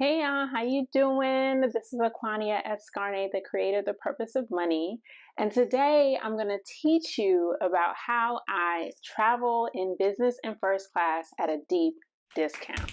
Hey y'all, how you doing? This is Acquania at the creator of The Purpose of Money. And today I'm going to teach you about how I travel in business and first class at a deep discount.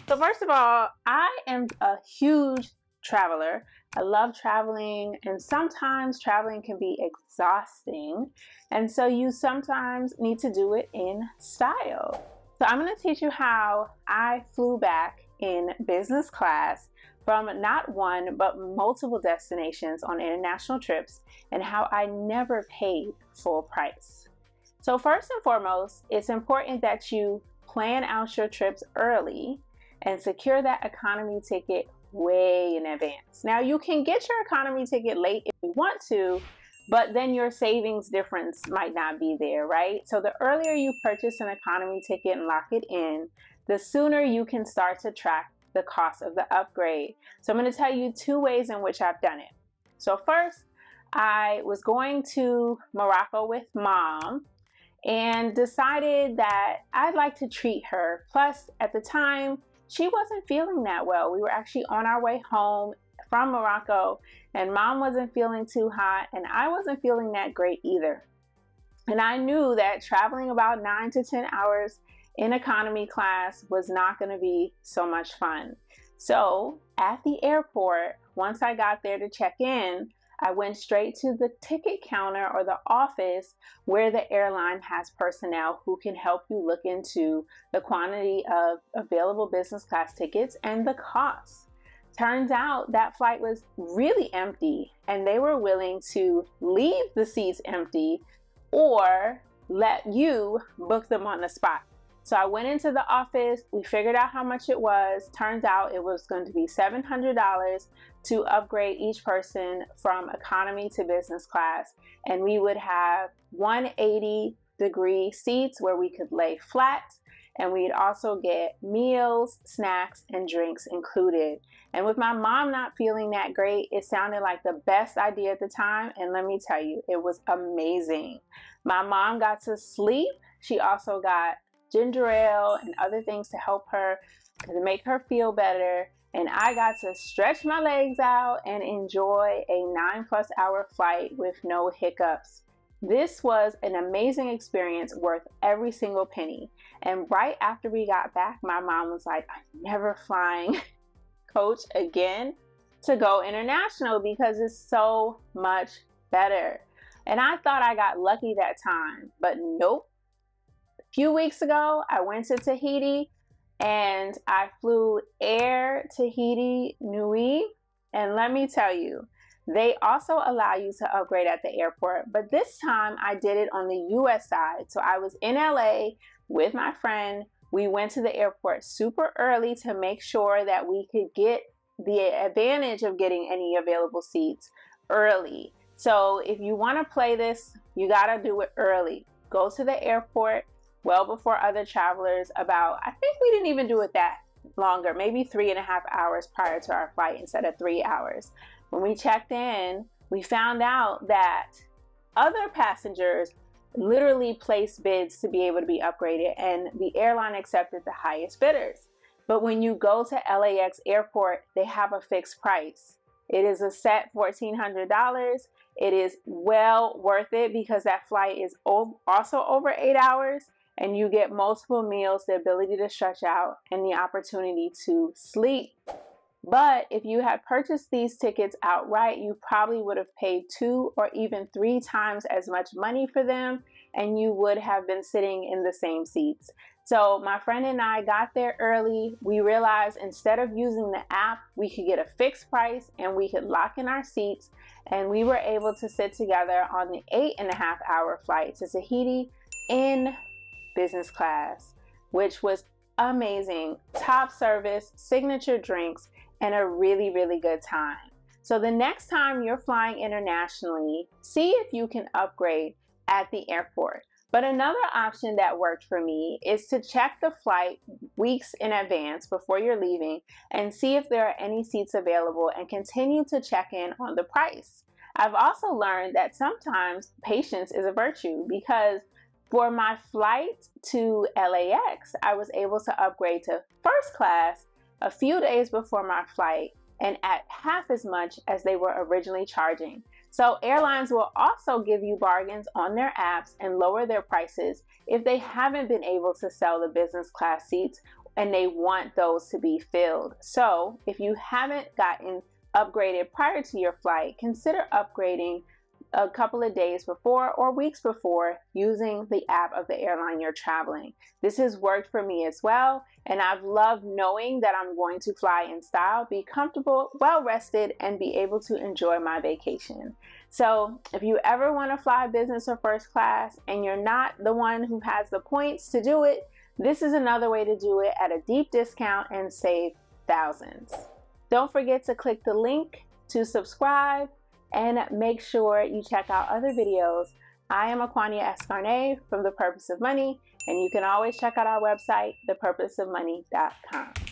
So first of all, I am a huge traveler. I love traveling, and sometimes traveling can be exhausting. And so you sometimes need to do it in style. So I'm going to teach you how I flew back in business class from not one, but multiple destinations on international trips, and how I never paid full price. So first and foremost, it's important that you plan out your trips early and secure that economy ticket way in advance. Now, you can get your economy ticket late if you want to, but then your savings difference might not be there, right? So the earlier you purchase an economy ticket and lock it in, the sooner you can start to track the cost of the upgrade. So I'm going to tell you two ways in which I've done it. So first, I was going to Morocco with mom and decided that I'd like to treat her. Plus, at the time, she wasn't feeling that well. We were actually on our way home from Morocco, and mom wasn't feeling too hot, and I wasn't feeling that great either. And I knew that traveling about 9 to 10 hours in economy class was not going to be so much fun. So at the airport, once I got there to check in, I went straight to the ticket counter or the office where the airline has personnel who can help you look into the quantity of available business class tickets and the cost. Turns out that flight was really empty, and they were willing to leave the seats empty or let you book them on the spot. So I went into the office, we figured out how much it was. Turns out it was going to be $700 to upgrade each person from economy to business class. And we would have 180-degree seats where we could lay flat. And we'd also get meals, snacks, and drinks included. And with my mom not feeling that great, it sounded like the best idea at the time. And let me tell you, it was amazing. My mom got to sleep. She also got ginger ale and other things to help her, to make her feel better. And I got to stretch my legs out and enjoy a 9+ hour flight with no hiccups. This was an amazing experience worth every single penny. And right after we got back, my mom was like, I'm never flying coach again to go international because it's so much better. And I thought I got lucky that time, but nope. A few weeks ago, I went to Tahiti and I flew Air Tahiti Nui. And let me tell you, they also allow you to upgrade at the airport, but this time I did it on the US side. So I was in LA with my friend. We went to the airport super early to make sure that we could get the advantage of getting any available seats early. So if you want to play this, you got to do it early. Go to the airport well before other travelers. I think we didn't even do it that longer, maybe 3.5 hours prior to our flight instead of 3 hours. When we checked in, we found out that other passengers literally placed bids to be able to be upgraded, and the airline accepted the highest bidders. But when you go to LAX airport, they have a fixed price. It is a set $1,400. It is well worth it because that flight is also over 8 hours, and you get multiple meals, the ability to stretch out, and the opportunity to sleep. But if you had purchased these tickets outright, you probably would have paid 2 or even 3 times as much money for them, and you would have been sitting in the same seats. So my friend and I got there early. We realized instead of using the app, we could get a fixed price and we could lock in our seats, and we were able to sit together on the 8.5 hour flight to Tahiti in business class, which was amazing. Top service, signature drinks, and a really, really good time. So the next time you're flying internationally, see if you can upgrade at the airport. But another option that worked for me is to check the flight weeks in advance before you're leaving and see if there are any seats available and continue to check in on the price. I've also learned that sometimes patience is a virtue because For my flight to LAX, I was able to upgrade to first class a few days before my flight and at half as much as they were originally charging. So airlines will also give you bargains on their apps and lower their prices if they haven't been able to sell the business class seats and they want those to be filled. So if you haven't gotten upgraded prior to your flight, consider upgrading a couple of days before or weeks before using the app of the airline you're traveling. This has worked for me as well, and I've loved knowing that I'm going to fly in style, be comfortable, well rested, and be able to enjoy my vacation. So if you ever want to fly business or first class and you're not the one who has the points to do it, this is another way to do it at a deep discount and save thousands. Don't forget to click the link to subscribe and make sure you check out other videos. I am Acquania from The Purpose of Money, and you can always check out our website, thepurposeofmoney.com.